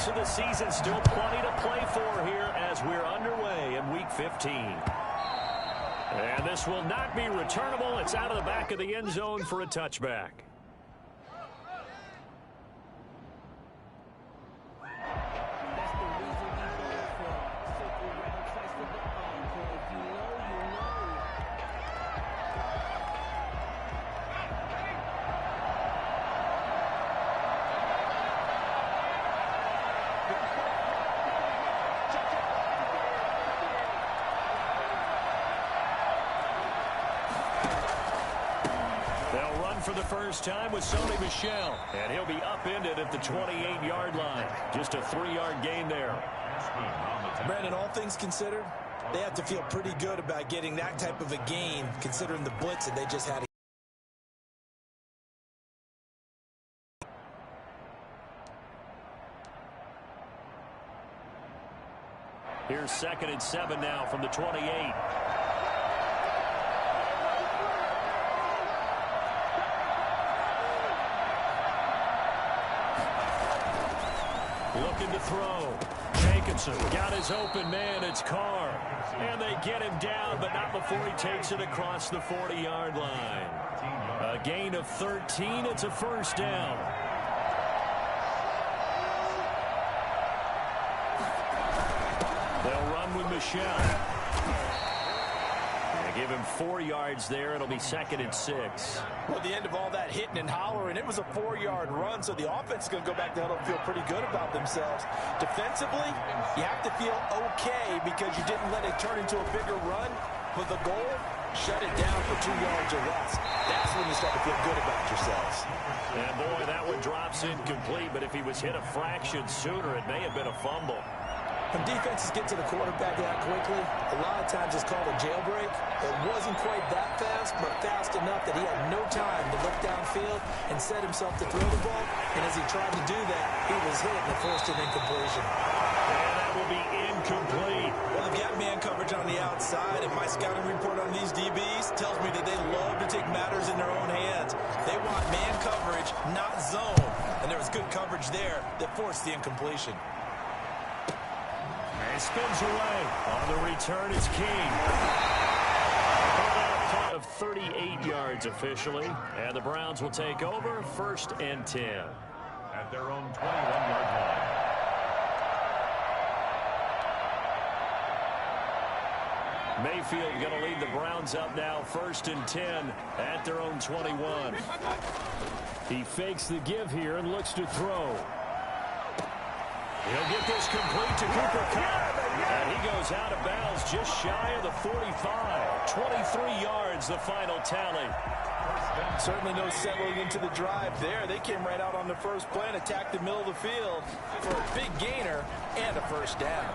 So the season still plenty to play for here as we're underway in Week 15. And this will not be returnable. It's out of the back of the end zone for a touchback. For the first time with Sony Michel, and he'll be upended at the 28-yard line. Just a 3-yard gain there. Brandon, all things considered, they have to feel pretty good about getting that type of a gain considering the blitz that they just had. Here's 2nd and 7 now from the 28. Looking to throw. Jacobson got his open man. It's Carr. And they get him down, but not before he takes it across the 40-yard line. A gain of 13. It's a first down. They'll run with Michel. Give him 4 yards there. It'll be 2nd and 6. Well, at the end of all that hitting and hollering, it was a 4-yard run, so the offense is going to go back to huddle and feel pretty good about themselves. Defensively, you have to feel okay because you didn't let it turn into a bigger run. But the goal, shut it down for 2 yards or less. That's when you start to feel good about yourselves. And, boy, that one drops incomplete, but if he was hit a fraction sooner, it may have been a fumble. When defenses get to the quarterback that quickly, a lot of times it's called a jailbreak. It wasn't quite that fast, but fast enough that he had no time to look downfield and set himself to throw the ball. And as he tried to do that, he was hit and forced an incompletion. And that will be incomplete. Well, they've got man coverage on the outside, and my scouting report on these DBs tells me that they love to take matters in their own hands. They want man coverage, not zone. And there was good coverage there that forced the incompletion. And spins away. On the return, it's King. A of 38 yards officially. And the Browns will take over 1st and 10. At their own 21-yard line. Mayfield going to lead the Browns up now 1st and 10 at their own 21. He fakes the give here and looks to throw. He'll get this complete to Cooper Kupp. And he goes out of bounds just shy of the 45. 23 yards, the final tally. Certainly no settling into the drive there. They came right out on the first play and attacked the middle of the field for a big gainer and a first down.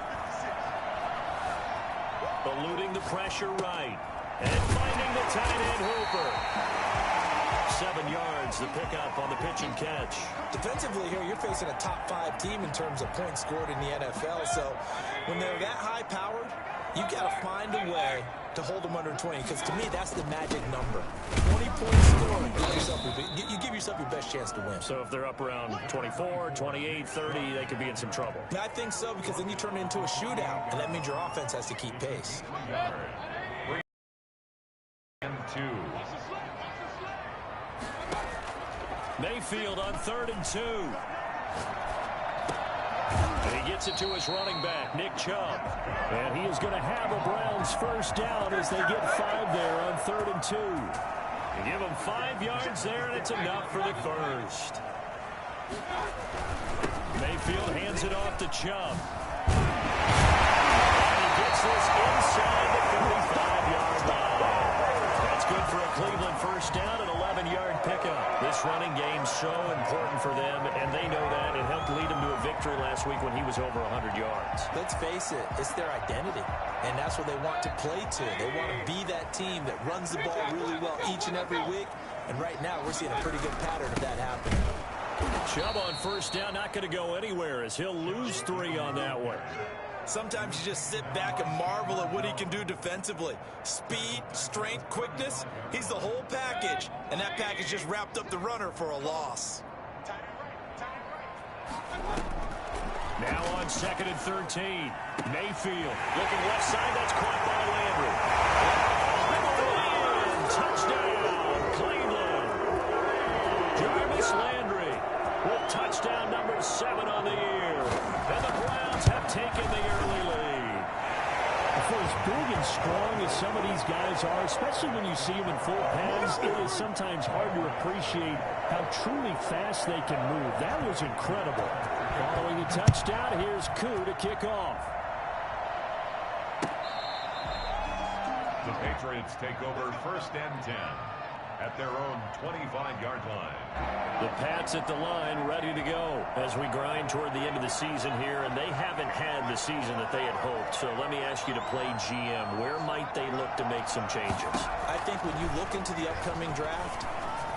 Eluding the pressure right. And finding the tight end Hooper. 7 yards, the pickup on the pitch and catch. Defensively here, you're facing a top 5 team in terms of points scored in the NFL. So when they're that high-powered, you got to find a way to hold them under 20. Because to me, that's the magic number. 20 points scored, you give yourself your best chance to win. So if they're up around 24, 28, 30, they could be in some trouble. I think so, because then you turn it into a shootout, and that means your offense has to keep pace. 3 and 2. Mayfield on 3rd and 2. And he gets it to his running back, Nick Chubb. And he is going to have a Browns first down as they get 5 there on 3rd and 2. They give him 5 yards there, and it's enough for the first. Mayfield hands it off to Chubb. And he gets this inside the 35-yard line. That's good for a Cleveland first down, an 11-yard pickup. This running game's so important for them, and they know that. It helped lead them to a victory last week when he was over 100 yards. Let's face it, it's their identity, and that's what they want to play to. They want to be that team that runs the ball really well each and every week, and right now we're seeing a pretty good pattern of that happening. Chubb on first down, not going to go anywhere as he'll lose 3 on that one. Sometimes you just sit back and marvel at what he can do defensively. Speed, strength, quickness, he's the whole package. And that package just wrapped up the runner for a loss. on 2nd and 13. Mayfield looking left side. That's caught by Landry. Touchdown, Cleveland. Jarvis Landry with touchdown number 7 on the year. And the Browns have taken the early lead. For as big and strong as some of these guys are, especially when you see them in full pads, it is sometimes hard to appreciate how truly fast they can move. That was incredible. Following the touchdown, here's Koo to kick off. The Patriots take over 1st and 10 at their own 25-yard line. The Pats at the line, ready to go as we grind toward the end of the season here, and they haven't had the season that they had hoped. So let me ask you to play GM. Where might they look to make some changes? I think when you look into the upcoming draft,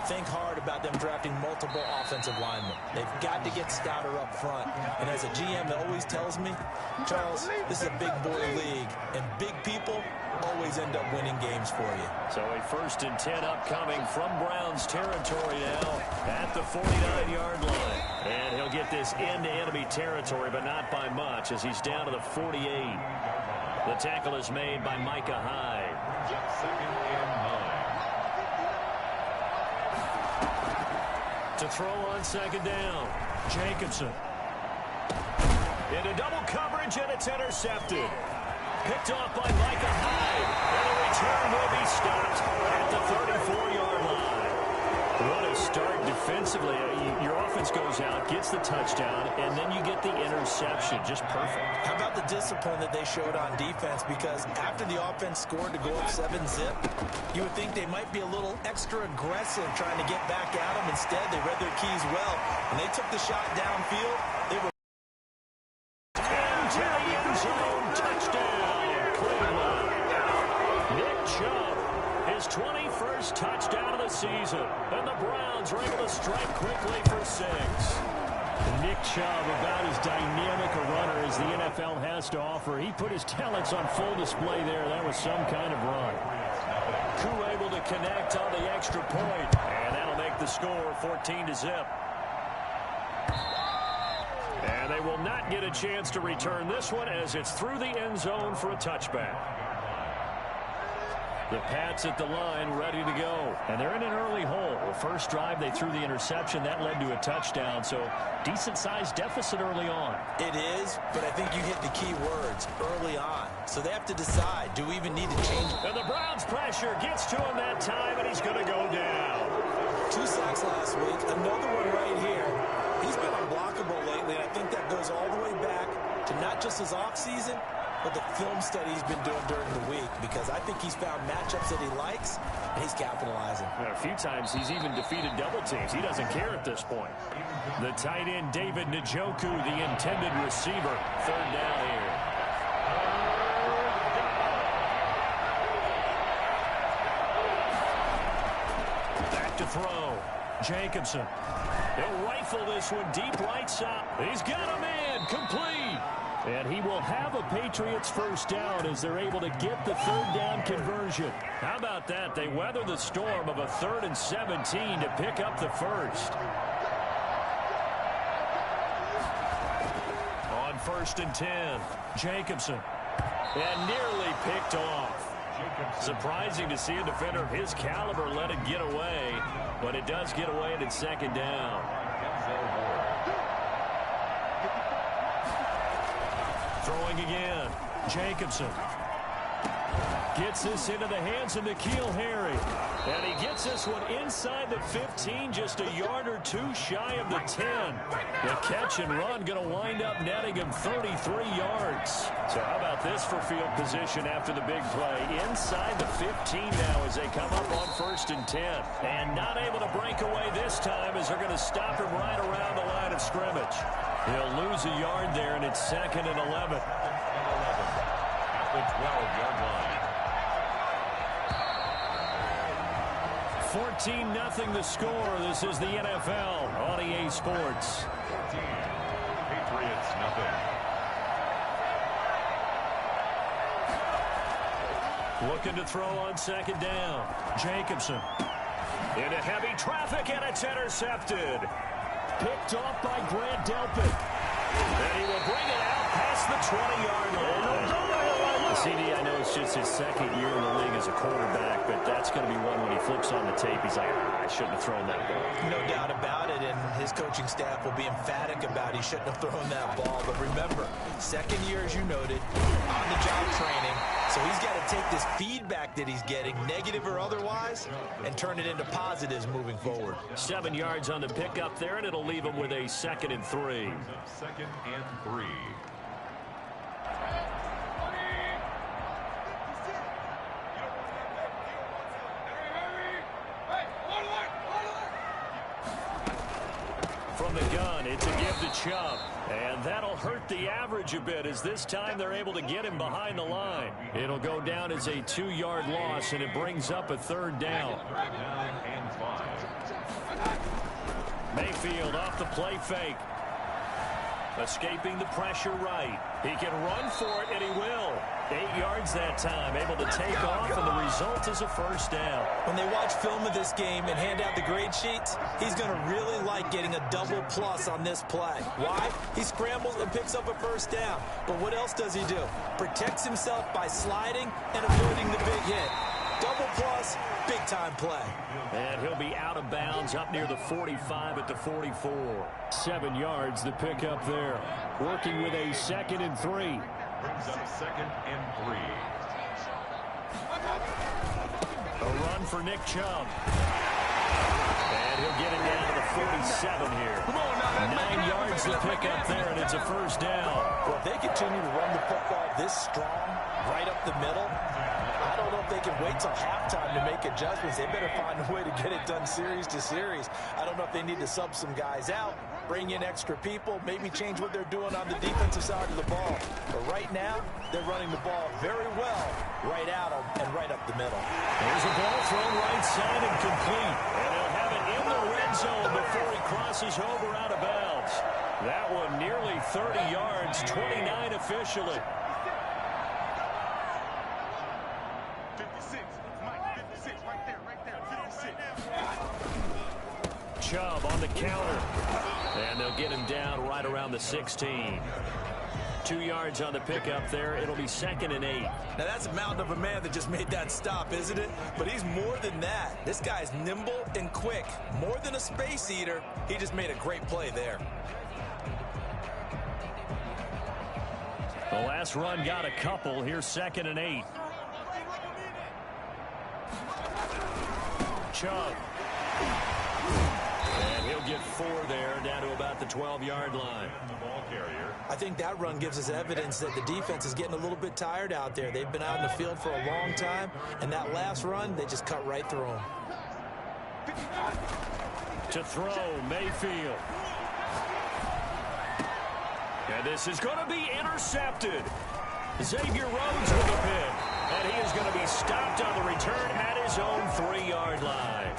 think hard about them drafting multiple offensive linemen. They've got to get Stouter up front. And as a GM that always tells me, Charles, this is a big boy league, and big people always end up winning games for you. So a 1st and 10 upcoming from Browns territory now at the 49-yard line. And he'll get this into enemy territory, but not by much, as he's down to the 48. The tackle is made by Micah Hyde. 2nd and 9. To throw on 2nd down, Jacobson. Into double coverage, and it's intercepted. Picked off by Micah Hyde. And the return will be stopped at the 34-yard line. What a start defensively. Your offense goes out, gets the touchdown, and then you get the interception. Just perfect. How about the discipline that they showed on defense? Because after the offense scored to go up 7-zip, you would think they might be a little extra aggressive trying to get back at them. Instead, they read their keys well. When they took the shot downfield, they were into the end zone. Touchdown, Cleveland. Nick Chubb, his 21st touchdown of the season. And the Browns are able to strike quickly for 6. Nick Chubb, about as dynamic a runner as the NFL has to offer. He put his talents on full display there. That was some kind of run. Koo able to connect on the extra point. And that'll make the score 14-zip. And they will not get a chance to return this one as it's through the end zone for a touchback. The Pats at the line, ready to go. And they're in an early hole. First drive, they threw the interception. That led to a touchdown, so decent-sized deficit early on. It is, but I think you hit the key words, early on. So they have to decide, do we even need to change? And the Browns pressure gets to him that time, and he's going to go down. 2 sacks last week, another one right here. He's been unblockable lately, and I think that goes all the way back to not just his offseason, but the film study he's been doing during the week, because I think he's found matchups that he likes, and he's capitalizing. And a few times he's even defeated double teams. He doesn't care at this point. The tight end, David Njoku, the intended receiver. 3rd down here. Back to throw. Jacobson. He'll rifle this one deep right side. He's got a man. Complete. And he will have a Patriots 1st down as they're able to get the 3rd down conversion. How about that? They weather the storm of a 3rd and 17 to pick up the 1st. On 1st and 10, Jacobson. And nearly picked off. Surprising to see a defender of his caliber let it get away, but it does get away and it's 2nd down. Throwing again. Jacobson gets this into the hands of N'Keal Harry. And he gets this one inside the 15, just a yard or 2 shy of the 10. The catch and run going to wind up netting him 33 yards. So how about this for field position after the big play? Inside the 15 now as they come up on 1st and 10. And not able to break away this time as they're going to stop him right around the line of scrimmage. He'll lose a yard there, and it's 2nd and 11. At the 12-yard line. 14-0 the score. This is the NFL on EA Sports. 14. Patriots, nothing. Looking to throw on 2nd down. Jacobson. Into heavy traffic, and it's intercepted. Picked off by Grant Delpit. And he will bring it out the 20-yard line. CD, I know it's just his second year in the league as a quarterback, but that's going to be one when he flips on the tape. He's like, I shouldn't have thrown that ball. No doubt about it, and his coaching staff will be emphatic about he shouldn't have thrown that ball. But remember, second year, as you noted, on-the-job training. So he's got to take this feedback that he's getting, negative or otherwise, and turn it into positives moving forward. 7 yards on the pickup there, and it'll leave him with a 2nd and 3. 2nd and 3. From the gun, it's a give to Chubb. And that'll hurt the average a bit as this time they're able to get him behind the line. It'll go down as a 2-yard loss, and it brings up a 3rd down. 9 and 5. Mayfield off the play fake. Escaping the pressure right. He can run for it, and he will. 8 yards that time, able to take off, and the result is a 1st down. When they watch film of this game and hand out the grade sheets, he's going to really like getting a double plus on this play. Why? He scrambles and picks up a 1st down. But what else does he do? Protects himself by sliding and avoiding the big hit. Double plus, big-time play. And he'll be out of bounds up near the 45 at the 44. 7 yards, the pickup there. Working with a 2nd and 3. Brings up 2nd and 3. A run for Nick Chubb. And he'll get it down to the 47 here. 9 yards to pick up there, and it's a 1st down. Well, if they continue to run the football this strong, right up the middle, I don't know if they can wait till halftime to make adjustments. They better find a way to get it done series to series. I don't know if they need to sub some guys out, bring in extra people, maybe change what they're doing on the defensive side of the ball. But right now, they're running the ball very well right at them and right up the middle. There's a ball thrown right side and complete. And they'll have it in the red zone before he crosses over out of bounds. That one nearly 30 yards, 29 officially. 56, Mike, 56, right there, 56. Chubb on the counter. And they'll get him down right around the 16. 2 yards on the pickup there. It'll be 2nd and 8. Now, that's a mountain of a man that just made that stop, isn't it? But he's more than that. This guy's nimble and quick. More than a space eater, he just made a great play there. The last run got a couple. Here's 2nd and 8. Chubb. And he'll get 4 there, down to about the 12-yard line. The ball carrier. I think that run gives us evidence that the defense is getting a little bit tired out there. They've been out in the field for a long time, and that last run, they just cut right through them. To throw, Mayfield. And this is going to be intercepted. Xavier Rhodes with a pick. And he is going to be stopped on the return at his own 3-yard line.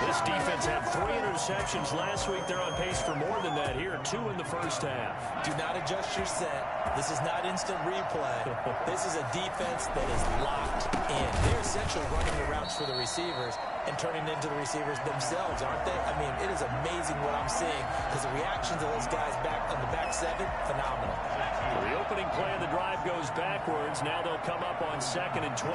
This defense had 3 interceptions last week. They're on pace for more than that here. 2 in the first half. Do not adjust your set. This is not instant replay. This is a defense that is locked in. They're essentially running the routes for the receivers and turning into the receivers themselves, aren't they? I mean, it is amazing what I'm seeing because the reactions of those guys back on the back 7, phenomenal. The opening play of the drive goes backwards. Now they'll come up on 2nd and 12.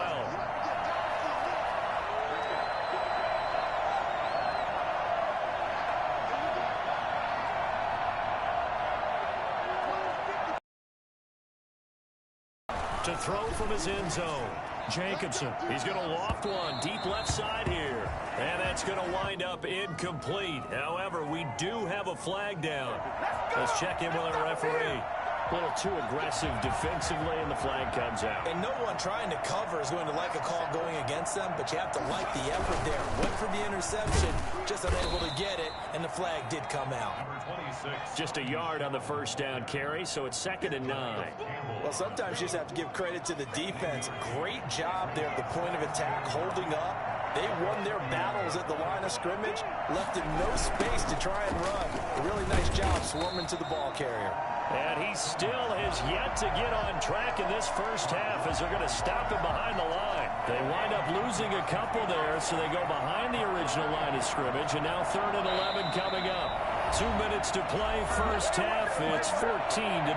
To throw from his end zone. Jacobson. He's going to loft one deep left side here. And that's going to wind up incomplete. However, we do have a flag down. Let's check in with our referee. A little too aggressive defensively, and the flag comes out. And no one trying to cover is going to like a call going against them, but you have to like the effort there. Went for the interception, just unable to get it, and the flag did come out. Number 26. Just a yard on the 1st down carry, so it's 2nd and 9. Well, sometimes you just have to give credit to the defense. Great job there at the point of attack, holding up. They won their battles at the line of scrimmage, left him no space to try and run. A really nice job swarming to the ball carrier. And he still has yet to get on track in this first half as they're going to stop him behind the line. They wind up losing a couple there, so they go behind the original line of scrimmage, and now 3rd and 11 coming up. 2 minutes to play first half. It's 14-0.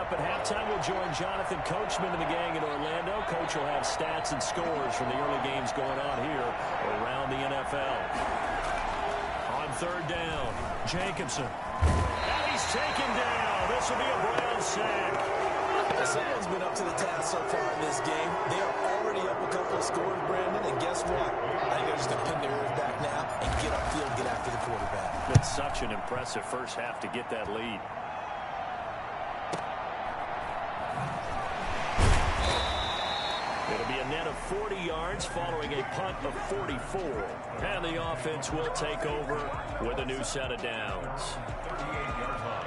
up at halftime. We'll join Jonathan Coachman and the gang in Orlando. Coach will have stats and scores from the early games going on here around the NFL. On third down, Jacobson. And he's taken down. This will be a Browns sack. Someone's been up to the task so far in this game. They are already up a couple of scores, Brandon, and guess what? I think they're just going to pin their ears back now and get upfield and get after the quarterback. It's such an impressive first half to get that lead. It'll be a net of 40 yards following a punt of 44. And the offense will take over with a new set of downs. 38-yard line.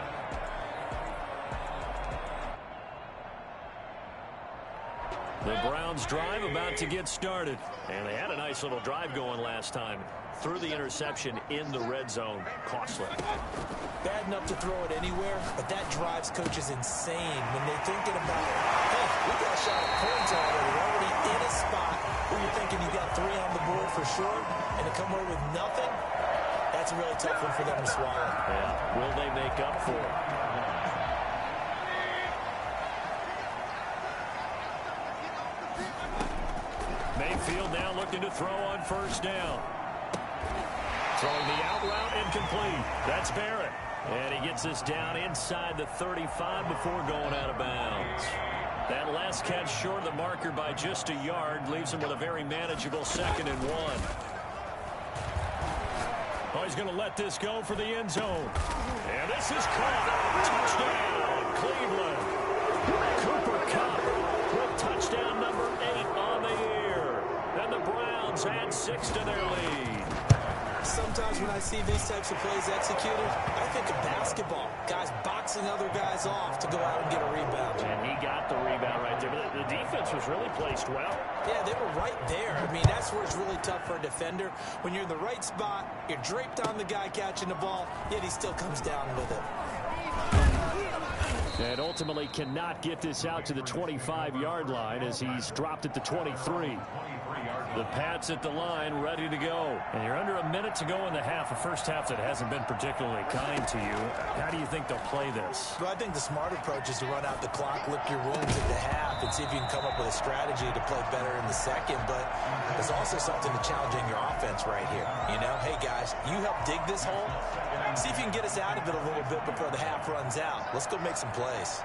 The Browns drive about to get started. And they had a nice little drive going last time. Threw the interception in the red zone. Costly. Bad enough to throw it anywhere, but that drives coaches insane when they're thinking about, hey, we got a shot at points already. We're already in a spot where you're thinking you got 3 on the board for sure, and to come away with nothing, that's a really tough one for them to swallow. Yeah, will they make up for it? Mayfield now looking to throw on first down. Throwing the out route incomplete. That's Barrett. And he gets this down inside the 35 before going out of bounds. That last catch short of the marker by just a yard leaves him with a very manageable 2nd and 1. Oh, he's going to let this go for the end zone. And this is caught. Touchdown, Cleveland. Cooper Kupp with touchdown number 8 on the year. And the Browns add 6 to their lead. Sometimes when I see these types of plays executed, I think of basketball. Guys boxing other guys off to go out and get a rebound. And he got the rebound right there. But the defense was really placed well. Yeah, they were right there. I mean, that's where it's really tough for a defender. When you're in the right spot, you're draped on the guy catching the ball, yet he still comes down with it. And ultimately cannot get this out to the 25-yard line as he's dropped at the 23. The Pats at the line, ready to go. And you're under a minute to go in the half, a first half that hasn't been particularly kind to you. How do you think they'll play this? Well, I think the smart approach is to run out the clock, lick your wounds at the half, and see if you can come up with a strategy to play better in the second. But there's also something to challenging your offense right here. You know, hey, guys, you help dig this hole. See if you can get us out of it a little bit before the half runs out. Let's go make some plays.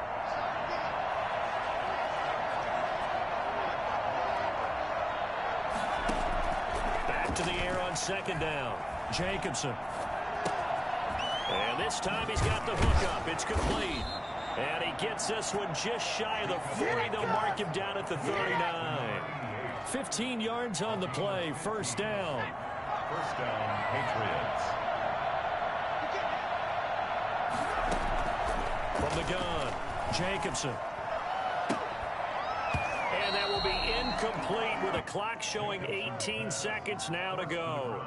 To the air on 2nd down. Jacobson. And this time he's got the hook up. It's complete. And he gets this one just shy of the 40. They'll mark him down at the 39. 15 yards on the play. First down. First down, Patriots. From the gun, Jacobson. And that will be incomplete with a clock showing 18 seconds now to go.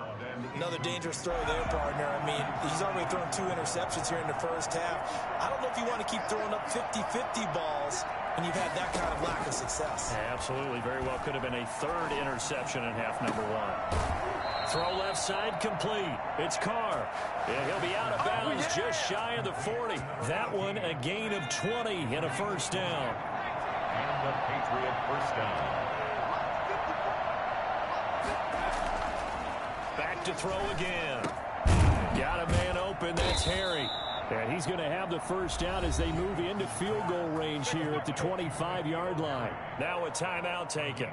Another dangerous throw there, partner. I mean, he's already thrown 2 interceptions here in the first half. I don't know if you want to keep throwing up 50-50 balls when you've had that kind of lack of success. Yeah, absolutely. Very well could have been a 3rd interception in half number 1. Throw left side complete. It's Carr. And he'll be out of bounds just shy of the 40. That one a gain of 20 and a first down. And the Patriot first down. Back to throw again. Got a man open. That's Harry. And he's going to have the first down as they move into field goal range here at the 25-yard line. Now a timeout taken.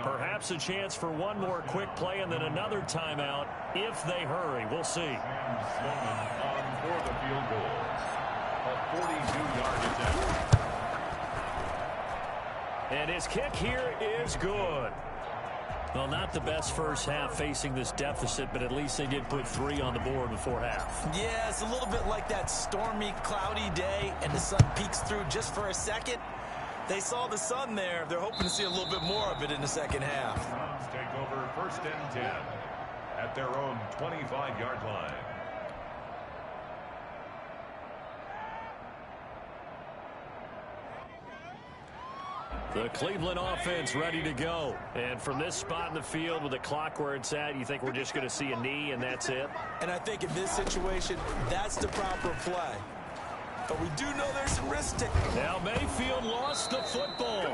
Perhaps a chance for one more quick play and then another timeout if they hurry. We'll see. Sloman on for the field goal. A 42-yard attempt. And his kick here is good. Well, not the best first half facing this deficit, but at least they did put 3 on the board before half. Yeah, it's a little bit like that stormy, cloudy day, and the sun peeks through just for a second. They saw the sun there. They're hoping to see a little bit more of it in the second half. Browns take over 1st and 10 at their own 25-yard line. The Cleveland offense ready to go. And from this spot in the field with the clock where it's at, you think we're just going to see a knee and that's it? And I think in this situation, that's the proper play. but we do know there's some risk to... Now Mayfield lost the football.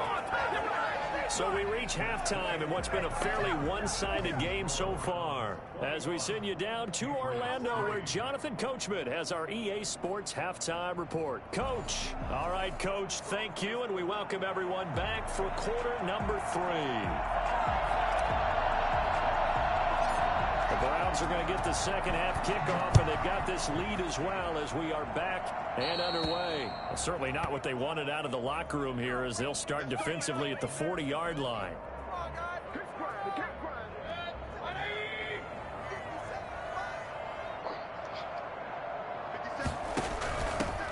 So we reach halftime in what's been a fairly one-sided game so far. As we send you down to Orlando, where Jonathan Coachman has our EA Sports Halftime Report. Coach. All right, Coach, thank you, and we welcome everyone back for quarter number 3. The Browns are going to get the second half kickoff, and they've got this lead as well as we are back and underway. Well, certainly not what they wanted out of the locker room here, as they'll start defensively at the 40-yard line.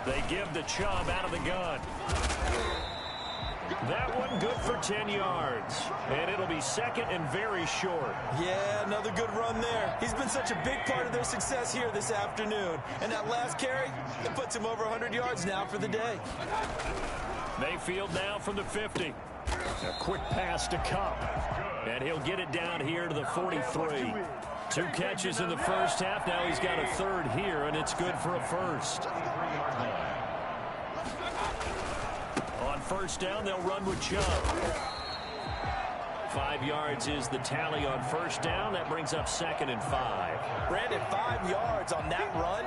They give the Chubb out of the gun. That one good for 10 yards. And it'll be second and very short. Yeah, another good run there. He's been such a big part of their success here this afternoon. And that last carry, it puts him over 100 yards now for the day. Mayfield now from the 50. A quick pass to Kupp. And he'll get it down here to the 43. 2 catches in the first half. Now he's got a third here, and it's good for a first. On first down, they'll run with Chubb. 5 yards is the tally on first down. That brings up second and 5. Brandon, 5 yards on that run.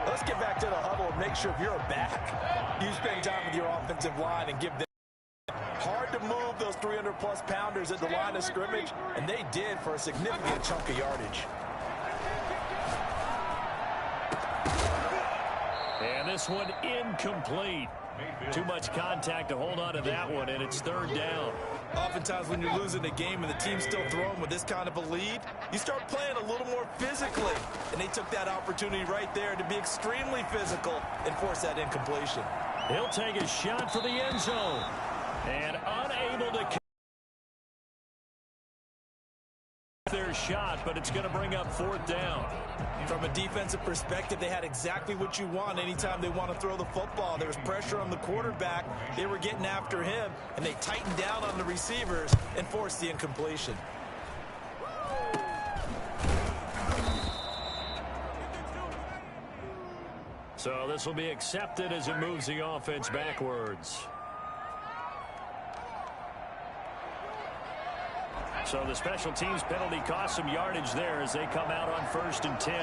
Let's get back to the huddle and make sure if you're a back, you spend time with your offensive line and give them. Hard to move those 300-plus pounders at the line of scrimmage, and they did for a significant chunk of yardage. And this one incomplete. Too much contact to hold on to that one, and it's third down. Oftentimes when you're losing a game and the team's still throwing with this kind of a lead, you start playing a little more physically. And they took that opportunity right there to be extremely physical and force that incompletion. He'll take a shot for the end zone. And unable to their shot, but it's going to bring up fourth down. From a defensive perspective, they had exactly what you want anytime they want to throw the football. There was pressure on the quarterback. They were getting after him, and they tightened down on the receivers and forced the incompletion. So this will be accepted as it moves the offense backwards. So the special teams penalty cost some yardage there as they come out on first and 10.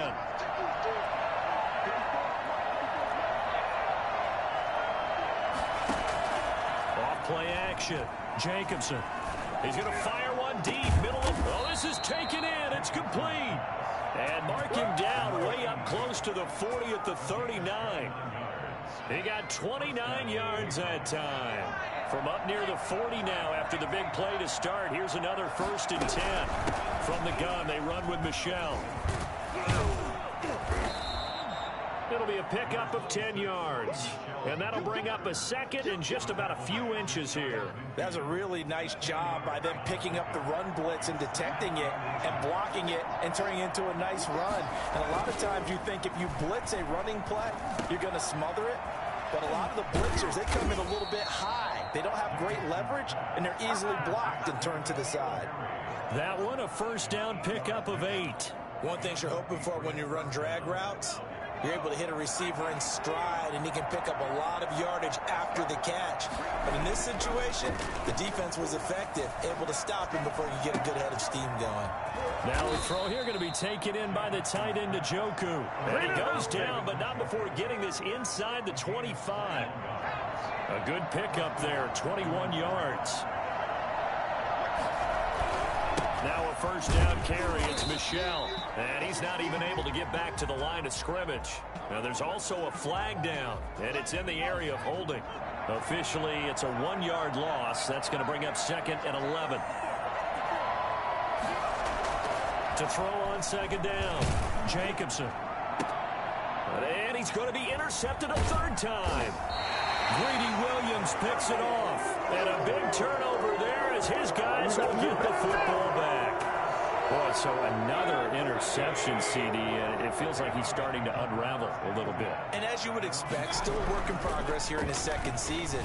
Off play action. Jacobson. He's going to fire one deep. Middle of. Oh, this is taken in. It's complete. And mark him down way up close to the 40 at the 39. He got 29 yards that time. From up near the 40 now after the big play to start. Here's another first and 10. From the gun, they run with Michel. It'll be a pickup of 10 yards. And that'll bring up a second and just about a few inches here. That's a really nice job by them picking up the run blitz and detecting it and blocking it and turning it into a nice run. And a lot of times you think if you blitz a running play, you're going to smother it. But a lot of the blitzers, they come in a little bit high. They don't have great leverage, and they're easily blocked and turned to the side. That one, a first down pickup of 8. One thing you're hoping for when you run drag routes, you're able to hit a receiver in stride, and he can pick up a lot of yardage after the catch. But in this situation, the defense was effective, able to stop him before you get a good head of steam going. Now the throw here going to be taken in by the tight end, Njoku. And he goes down, but not before getting this inside the 25. A good pickup there, 21 yards. Now a first down carry. It's Michel. And he's not even able to get back to the line of scrimmage. Now there's also a flag down, and it's in the area of holding. Officially, it's a 1-yard loss. That's going to bring up second and 11. To throw on second down, Jacobson. And he's going to be intercepted a third time. Greedy Williams picks it off. And a big turnover there as his guys will get the football back. Boy, so another interception, CD, and it feels like he's starting to unravel a little bit. And as you would expect, still a work in progress here in his second season.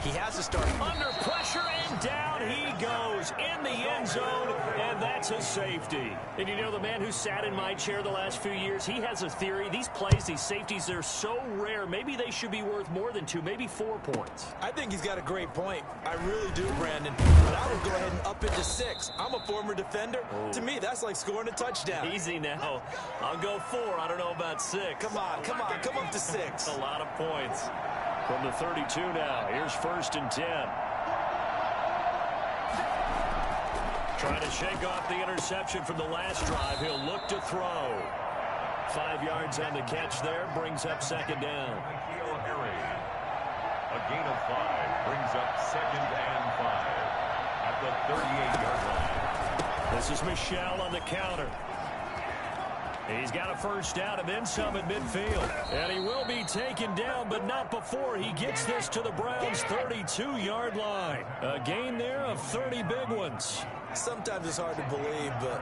He has to start under pressure, and down he goes in the end zone, and that's That's a safety. And you know, the man who sat in my chair the last few years, he has a theory. These plays, these safeties, they're so rare. Maybe they should be worth more than 2, maybe 4 points. I think he's got a great point. I really do, Brandon. But I would go ahead and up it to 6. I'm a former defender. To me, that's like scoring a touchdown. Easy now. I'll go 4. I don't know about 6. Come on. Come up to 6. A lot of points. From the 32 now, here's 1st and 10. Trying to shake off the interception from the last drive. He'll look to throw. 5 yards on the catch there. Brings up 2nd down. N'Keal Harry. A gain of 5 brings up 2nd and 5 at the 38-yard line. This is Michel on the counter. He's got a 1st down and then some at midfield. And he will be taken down, but not before he gets this to the Browns' 32-yard line. A gain there of 30 big ones. Sometimes it's hard to believe, but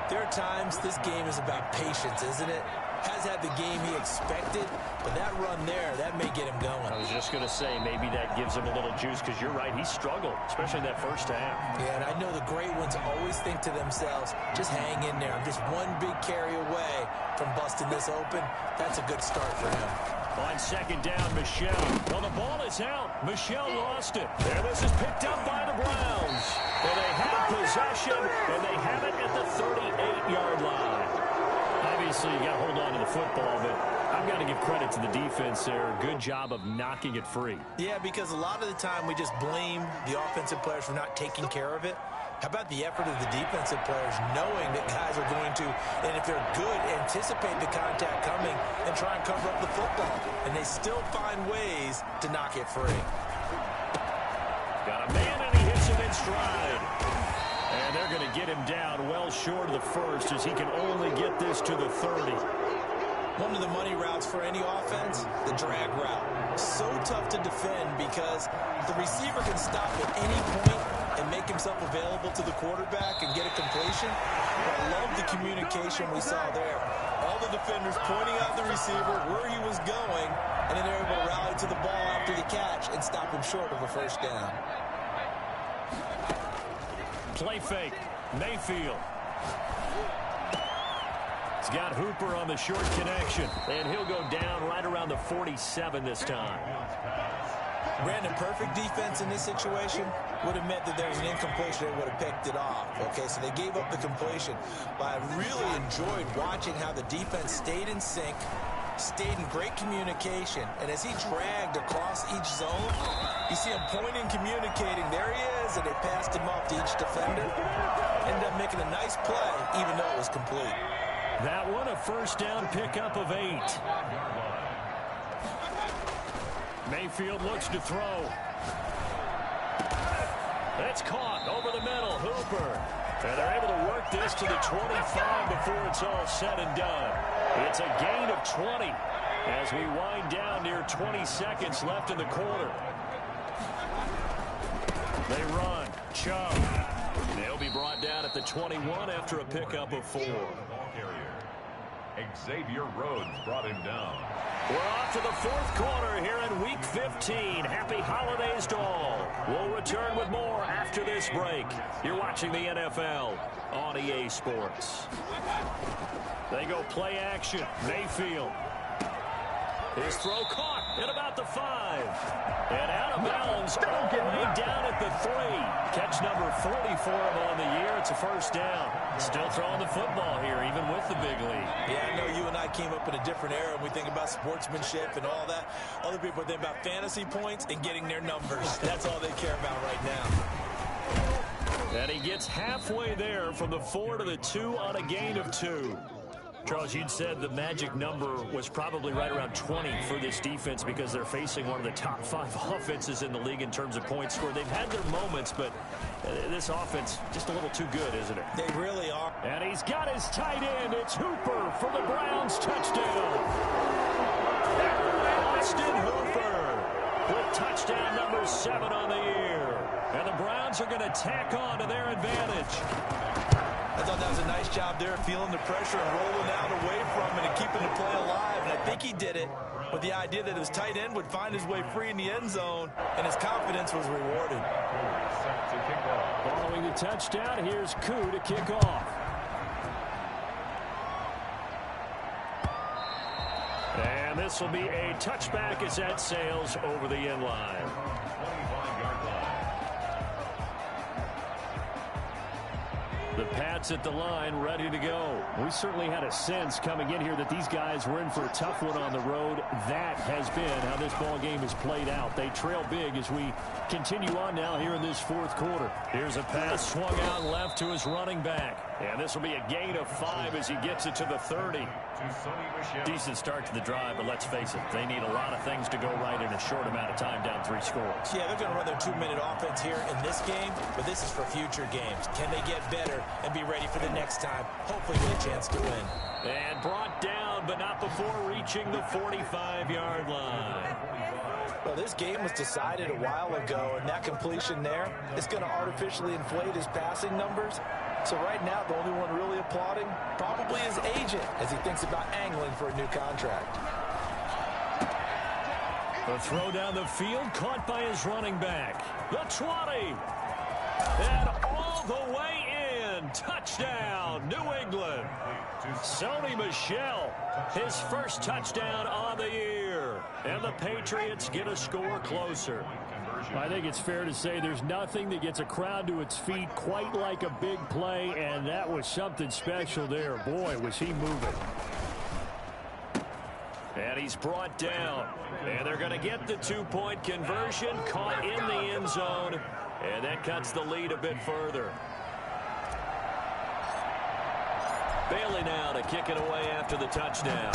there are times this game is about patience, isn't it? Has had the game he expected, but that run there, that may get him going. I was just going to say, maybe that gives him a little juice, because you're right, he struggled, especially in that 1st half. Yeah, and I know the great ones always think to themselves, just hang in there. I'm just one big carry away from busting this open. That's a good start for him. On 2nd down, Michel. Well, the ball is out. Michel lost it. And this is picked up by the Browns. And they have possession, and they have it at the 38-yard line. Obviously, you got to hold on to the football, but I've got to give credit to the defense there. Good job of knocking it free. Yeah, because a lot of the time we just blame the offensive players for not taking care of it. How about the effort of the defensive players knowing that guys are going to, and if they're good, anticipate the contact coming and try and cover up the football. And they still find ways to knock it free. Got a man, and he hits him in stride. And they're going to get him down well short of the 1st as he can only get this to the 30. One of the money routes for any offense, the drag route. So tough to defend because the receiver can stop at any point and make himself available to the quarterback and get a completion. But I love the communication we saw there. All the defenders pointing out the receiver where he was going, and then they're able to rally to the ball after the catch and stop him short of a 1st down. Play fake. Mayfield. He's got Hooper on the short connection, and he'll go down right around the 47 this time. Brandon, perfect defense in this situation would have meant that there was an incompletion. They would have picked it off. Okay, so they gave up the completion. But I really enjoyed watching how the defense stayed in sync, stayed in great communication, and as he dragged across each zone, you see him pointing, communicating. There he is, and they passed him off to each defender. Ended up making a nice play, even though it was complete. That one a 1st down pickup of 8. Mayfield looks to throw. It's caught over the middle. Hooper. And they're able to work this to the 25 before it's all said and done. It's a gain of 20 as we wind down near 20 seconds left in the quarter. They run. Chubb. They'll be brought down at the 21 after a pickup of 4. Xavier Rhodes brought him down. We're off to the 4th quarter here in Week 15. Happy holidays to all. We'll return with more after this break. You're watching the NFL on EA Sports. They go play action. Mayfield. His throw caught at about the 5. And out of bounds all the way down at the 3. Catch number 40 for him on the year. It's a 1st down. Still throwing the football here, even with the big lead. Yeah, I know you and I came up in a different era, and we think about sportsmanship and all that. Other people think about fantasy points and getting their numbers. That's all they care about right now. And he gets halfway there from the 4 to the 2 on a gain of 2. Charles, you'd said the magic number was probably right around 20 for this defense because they're facing one of the top 5 offenses in the league in terms of points scored. They've had their moments, but this offense just a little too good, isn't it? They really are. And he's got his tight end. It's Hooper for the Browns touchdown. Austin Hooper with touchdown number 7 on the year. And the Browns are going to tack on to their advantage. I thought that was a nice job there, feeling the pressure and rolling out away from it and keeping the play alive. And I think he did it with the idea that his tight end would find his way free in the end zone, and his confidence was rewarded. Set to kick off. Following the touchdown, here's Koo to kick off. And this will be a touchback as that sails over the end line. 25-yard line. The Pats at the line, ready to go. We certainly had a sense coming in here that these guys were in for a tough one on the road. That has been how this ball game has played out. They trail big as we continue on now here in this fourth quarter. Here's a pass swung out left to his running back. And this will be a gain of 5 as he gets it to the 30. Decent start to the drive, but let's face it, they need a lot of things to go right in a short amount of time, down 3 scores. Yeah, they're going to run their 2-minute offense here in this game, but this is for future games. Can they get better and be ready for the next time? Hopefully get a chance to win. And brought down, but not before reaching the 45-yard line. Well, this game was decided a while ago, and that completion there is going to artificially inflate his passing numbers. So right now, the only one really applauding probably his agent as he thinks about angling for a new contract. The throw down the field, caught by his running back. The 20. And all the way in. Touchdown, New England. Sony Michel, his first touchdown on the year. And the Patriots get a score closer. I think it's fair to say there's nothing that gets a crowd to its feet quite like a big play, and that was something special there. Boy, was he moving. And he's brought down. And they're going to get the 2-point conversion, caught in the end zone, and that cuts the lead a bit further. Bailey now to kick it away after the touchdown.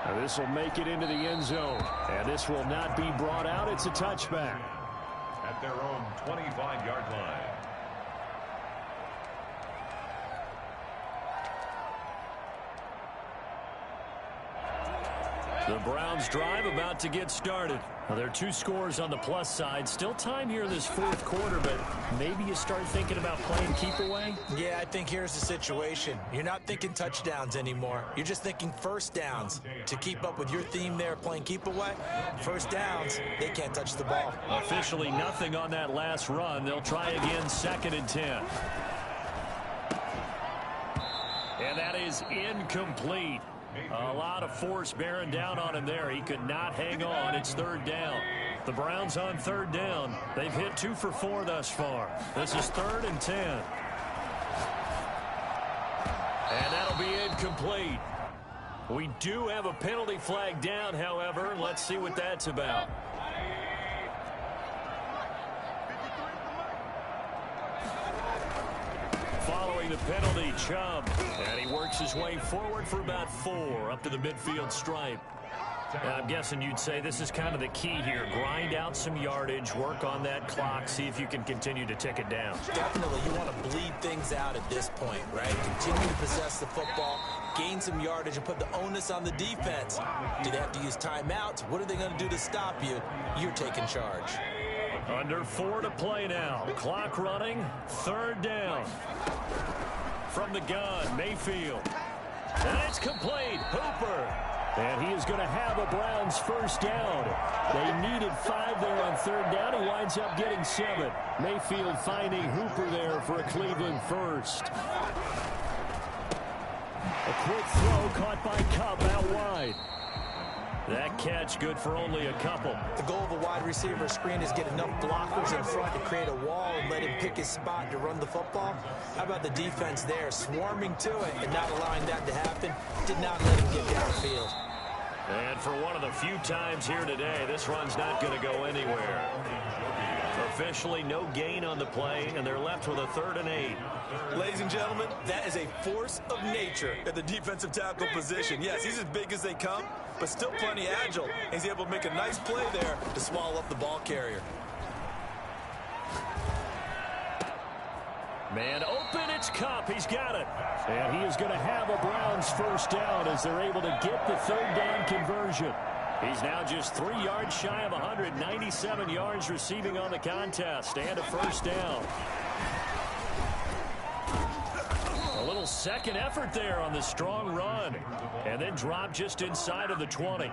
Now this will make it into the end zone, and this will not be brought out. It's a touchback. At their own 25-yard line. The Browns drive about to get started. Now, there are 2 scores on the plus side. Still time here in this fourth quarter, but maybe you start thinking about playing keep away? Yeah, I think here's the situation. You're not thinking touchdowns anymore. You're just thinking first downs. To keep up with your theme there, playing keep away, first downs, they can't touch the ball. Officially nothing on that last run. They'll try again, 2nd and 10. And that is incomplete. A lot of force bearing down on him there. He could not hang on. It's 3rd down. The Browns on 3rd down. They've hit 2 for 4 thus far. This is 3rd and 10. And that'll be incomplete. We do have a penalty flag down, however. Let's see what that's about. Following the penalty, Chubb. And he works his way forward for about 4 up to the midfield stripe. And I'm guessing you'd say this is kind of the key here. Grind out some yardage, work on that clock, see if you can continue to tick it down. Definitely, you want to bleed things out at this point, right? Continue to possess the football, gain some yardage, and put the onus on the defense. Do they have to use timeouts? What are they going to do to stop you? You're taking charge. Under 4 to play now. Clock running. 3rd down. From the gun, Mayfield. And it's complete. Hooper. And he is going to have a Browns first down. They needed 5 there on 3rd down. He winds up getting 7. Mayfield finding Hooper there for a Cleveland first. A quick throw caught by Kupp out wide. That catch good for only a couple. The goal of a wide receiver screen is get enough blockers in front to create a wall and let him pick his spot to run the football. How about the defense there, swarming to it and not allowing that to happen? Did not let him get downfield. And for one of the few times here today, this run's not going to go anywhere. Officially no gain on the play, and they're left with a 3rd and 8. Ladies and gentlemen, that is a force of nature at the defensive tackle position. Yes, he's as big as they come, but still plenty agile. He's able to make a nice play there to swallow up the ball carrier. Man open, it's Kupp. He's got it. And he is going to have a Browns first down as they're able to get the 3rd down conversion. He's now just 3 yards shy of 197 yards receiving on the contest and a first down. A little second effort there on the strong run. And then drop just inside of the 20.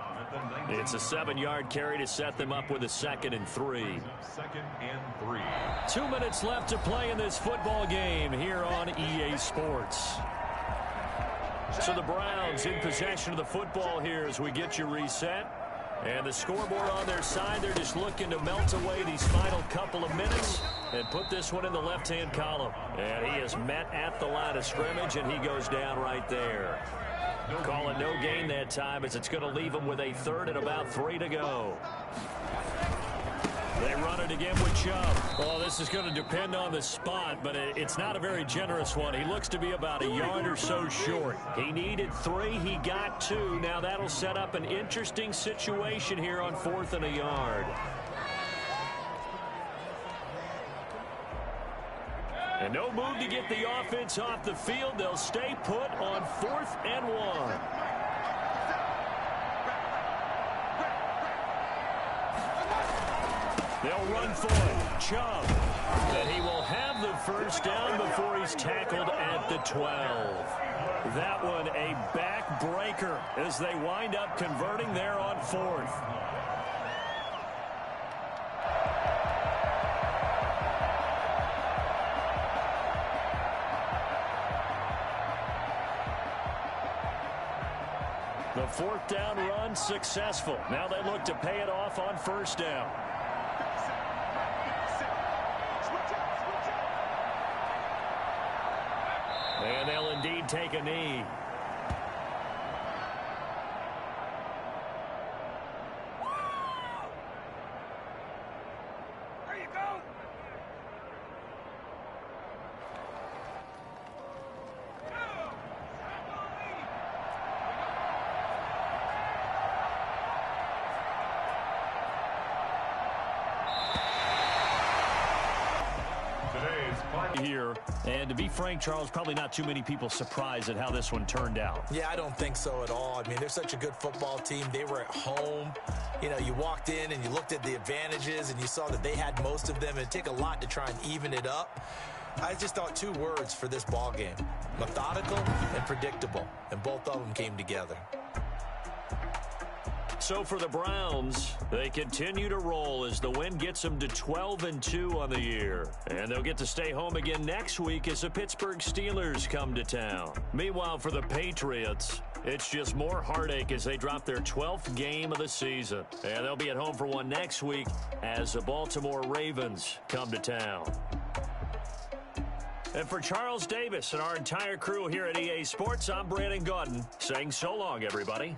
It's a 7-yard carry to set them up with a 2nd and 3. 2nd and 3. 2 minutes left to play in this football game here on EA Sports. So the Browns in possession of the football here as we get you reset. And the scoreboard on their side, they're just looking to melt away these final couple of minutes and put this one in the left-hand column. And he is met at the line of scrimmage, and he goes down right there. Call it no gain that time as it's going to leave him with a 3rd and about 3 to go. They run it again with Chubb. Well, this is going to depend on the spot, but it's not a very generous one. He looks to be about a yard or so short. He needed 3. He got 2. Now that'll set up an interesting situation here on 4th and a yard. And no move to get the offense off the field. They'll stay put on 4th and 1. They'll run for it. Chubb. And he will have the first down before he's tackled at the 12. That one a backbreaker as they wind up converting there on 4th. The 4th down run successful. Now they look to pay it off on 1st down. And they'll indeed take a knee. There you go. Here, and to be frank, Charles, probably not too many people surprised at how this one turned out. Yeah, I don't think so at all. I mean, they're such a good football team. They were at home. You know, you walked in and you looked at the advantages and you saw that they had most of them. It'd take a lot to try and even it up. I just thought 2 words for this ball game: methodical and predictable, and both of them came together. So for the Browns, they continue to roll as the win gets them to 12-2 on the year. And they'll get to stay home again next week as the Pittsburgh Steelers come to town. Meanwhile, for the Patriots, it's just more heartache as they drop their 12th game of the season. And they'll be at home for one next week as the Baltimore Ravens come to town. And for Charles Davis and our entire crew here at EA Sports, I'm Brandon Gaudin saying so long, everybody.